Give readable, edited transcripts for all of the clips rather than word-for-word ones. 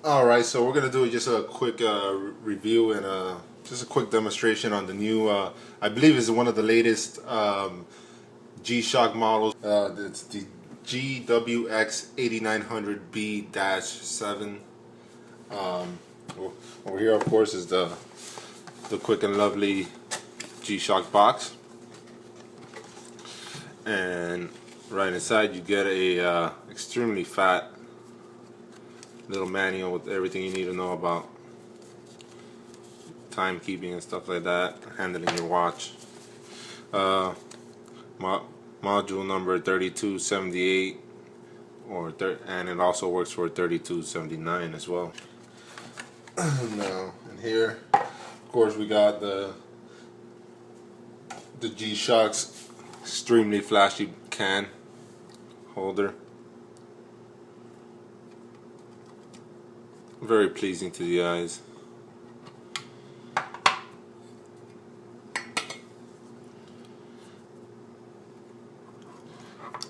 Alright, so we're going to do just a quick review and just a quick demonstration on the new, I believe is one of the latest G-Shock models. It's the GWX8900B-7. Over here, of course, is the quick and lovely G-Shock box. And right inside you get a extremely fat little manual with everything you need to know about timekeeping and stuff like that, handling your watch. Module number 3278, and it also works for 3279 as well. Now, in here, of course, we got the G-Shock's extremely flashy can holder. Very pleasing to the eyes.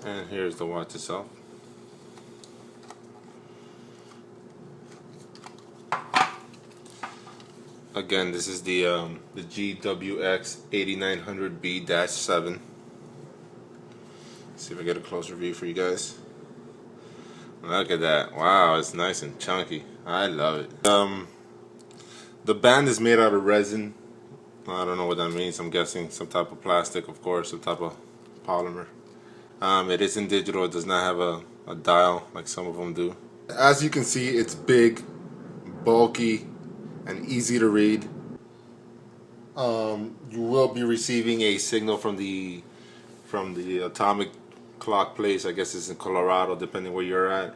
And here's the watch itself. Again, this is the GWX8900B-7. See if I get a closer view for you guys. Look at that. Wow, it's nice and chunky. I love it. The band is made out of resin. I don't know what that means. I'm guessing some type of plastic, of course, some type of polymer. It is in digital. It does not have a dial like some of them do. As you can see, it's big, bulky, and easy to read. You will be receiving a signal from the atomic clock place. I guess it's in Colorado, depending where you're at.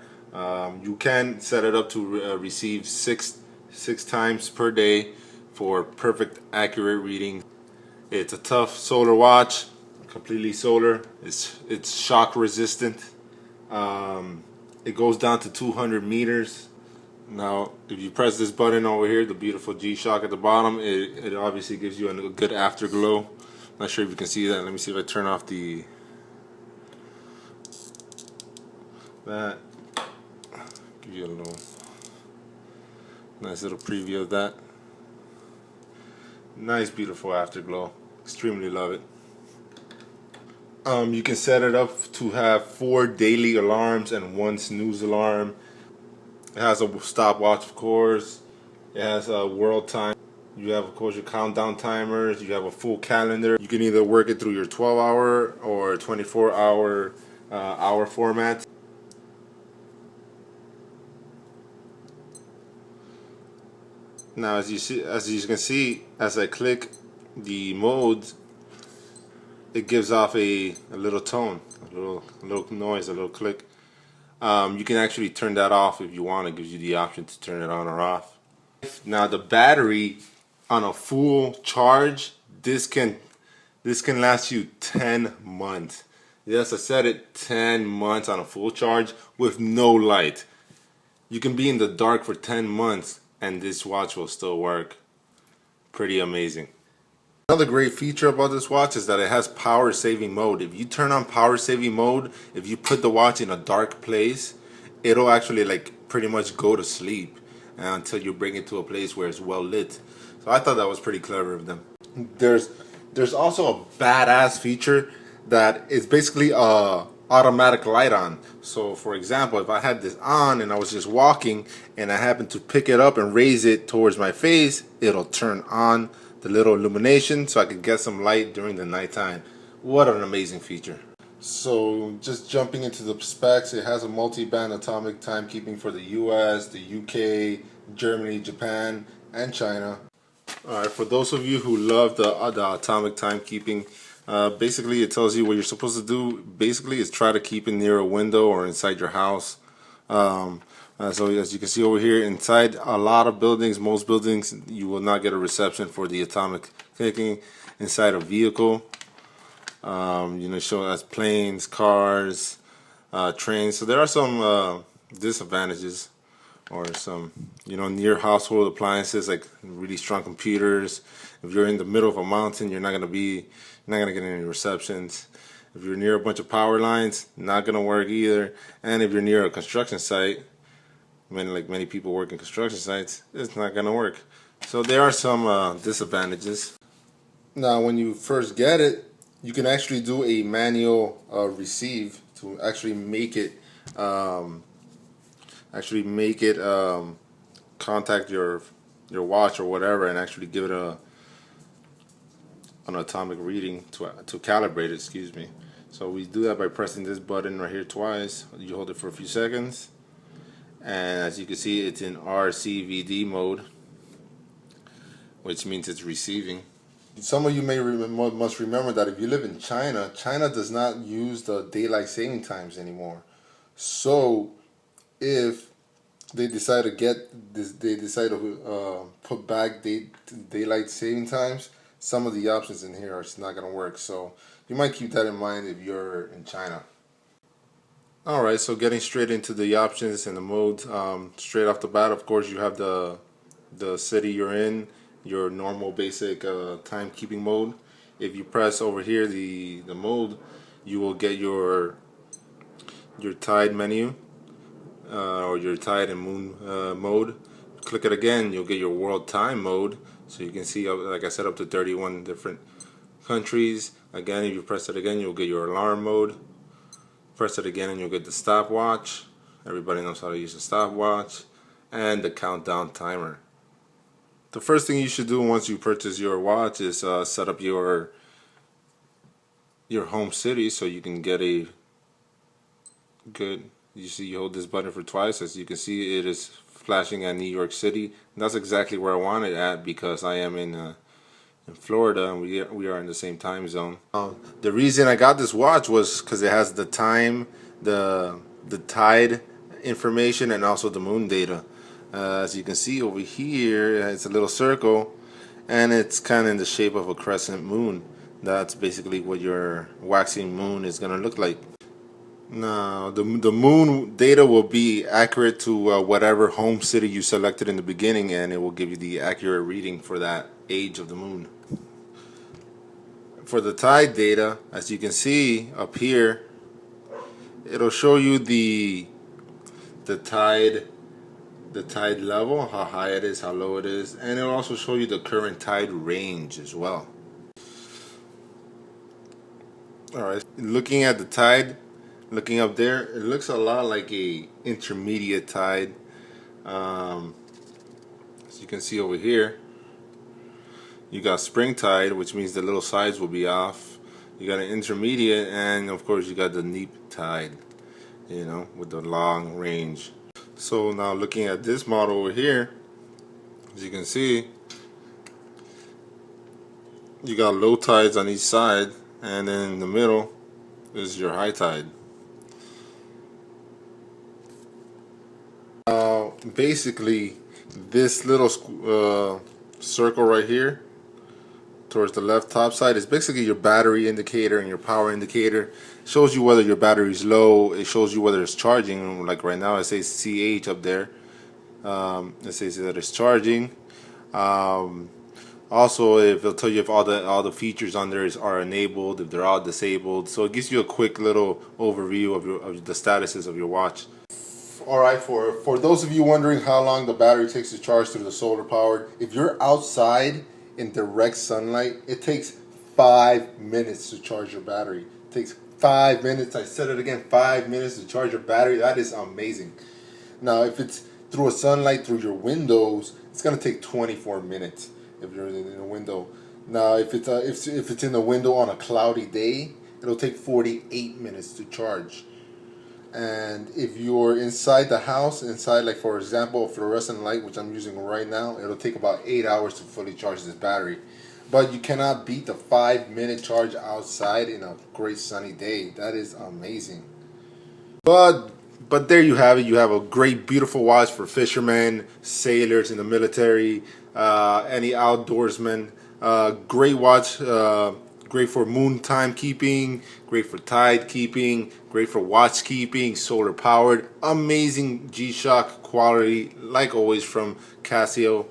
You can set it up to receive six times per day for perfect accurate reading. It's a tough solar watch, completely solar. It's shock resistant. It goes down to 200 meters. Now, if you press this button over here, the beautiful G-Shock at the bottom, it obviously gives you a good afterglow. Not sure if you can see that. Let me see if I turn off that. Give you a nice little preview of that. Nice, beautiful afterglow. Extremely love it. You can set it up to have 4 daily alarms and 1 snooze alarm. It has a stopwatch, of course. It has a world time. You have, of course, your countdown timers. You have a full calendar. You can either work it through your 12-hour or 24-hour hour format. Now, as you can see, as I click the modes, it gives off a little tone, a little noise, a little click. You can actually turn that off if you want. It gives you the option to turn it on or off. Now, the battery on a full charge, this can last you 10 months. Yes, I said it, 10 months on a full charge with no light. You can be in the dark for 10 months and this watch will still work. Pretty amazing. Another great feature about this watch is that it has power saving mode. If you turn on power saving mode, if you put the watch in a dark place, it'll actually pretty much go to sleep until you bring it to a place where it's well lit. So I thought that was pretty clever of them. There's also a badass feature that is basically a automatic light on. So for example, if I had this on and I was just walking and I happened to pick it up and raise it towards my face, it'll turn on the little illumination so I could get some light during the nighttime. What an amazing feature. So just jumping into the specs, it has a multi-band atomic timekeeping for the US, the UK, Germany, Japan, and China. Alright, for those of you who love the atomic timekeeping, basically it tells you what you're supposed to do. Basically, is try to keep it near a window or inside your house. So as you can see over here, inside a lot of buildings, most buildings, you will not get a reception for the atomic ticking. Inside a vehicle, show as planes, cars, trains. So there are some disadvantages, or some near household appliances like really strong computers. If you're in the middle of a mountain, you're not gonna get any receptions. If you're near a bunch of power lines, not gonna work either. And if you're near a construction site, like many people work in construction sites, it's not gonna work. So there are some disadvantages. Now, when you first get it, you can actually do a manual receive to actually make it contact your watch or whatever, and actually give it an atomic reading to calibrate it. Excuse me. So we do that by pressing this button right here twice. You hold it for a few seconds, and as you can see, it's in RCVD mode, which means it's receiving. Some of you must remember that if you live in China, China does not use the daylight saving times anymore. So if they decide to put back daylight saving times, some of the options in here are not going to work. So you might keep that in mind if you're in China. Alright, so getting straight into the options and the modes. Straight off the bat, of course, you have the city you're in, your normal basic timekeeping mode. If you press over here the mode, you will get your tide menu, or your tide and moon mode. Click it again, you'll get your world time mode, so you can see, like I said, up to 31 different countries. Again, if you press it again, you'll get your alarm mode. Press it again and you'll get the stopwatch. Everybody knows how to use the stopwatch. And the countdown timer. The first thing you should do once you purchase your watch is set up your home city, so you can get a good. You see, you hold this button for twice. As you can see, it is flashing at New York City. And that's exactly where I want it at, because I am in Florida, and we are in the same time zone. The reason I got this watch was because it has the time, the tide information, and also the moon data. As you can see over here, it's a little circle, and it's kind of in the shape of a crescent moon. That's basically what your waxing moon is going to look like. Now, the moon data will be accurate to whatever home city you selected in the beginning, and it will give you the accurate reading for that age of the moon. For the tide data, as you can see up here, it'll show you the tide level, how high it is, how low it is, and it'll also show you the current tide range as well. Alright, looking at the tide, looking up there, it looks a lot like a intermediate tide. As you can see over here, you got spring tide, which means the little sides will be off. You got an intermediate, and of course you got the neap tide, you know, with the long range. So now looking at this model over here, as you can see, you got low tides on each side, and then in the middle is your high tide. Basically, this little circle right here towards the left top side is basically your battery indicator and your power indicator. It shows you whether your battery is low. It shows you whether it's charging. Like right now, it says CH up there. It says that it's charging. Also, it'll tell you if all the features on there are enabled, if they're all disabled. So it gives you a quick little overview of the statuses of your watch. Alright, for those of you wondering how long the battery takes to charge through the solar powered, if you're outside in direct sunlight, it takes 5 minutes to charge your battery. It takes 5 minutes. I said it again, 5 minutes to charge your battery. That is amazing. Now, if it's through a sunlight through your windows, it's gonna take 24 minutes if you're in a window. Now, if it's in the window on a cloudy day, it'll take 48 minutes to charge. And if you're inside the house, like for example a fluorescent light, which I'm using right now, it'll take about 8 hours to fully charge this battery. But you cannot beat the 5-minute charge outside in a great sunny day. That is amazing. But there you have it. You have a great, beautiful watch for fishermen, sailors in the military, any outdoorsmen. Great watch. Great for moon timekeeping, great for tide keeping, great for watch keeping, solar powered, amazing G-Shock quality, like always from Casio.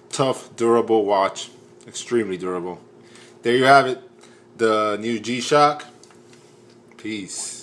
Tough, durable watch, extremely durable. There you have it, the new G-Shock. Peace.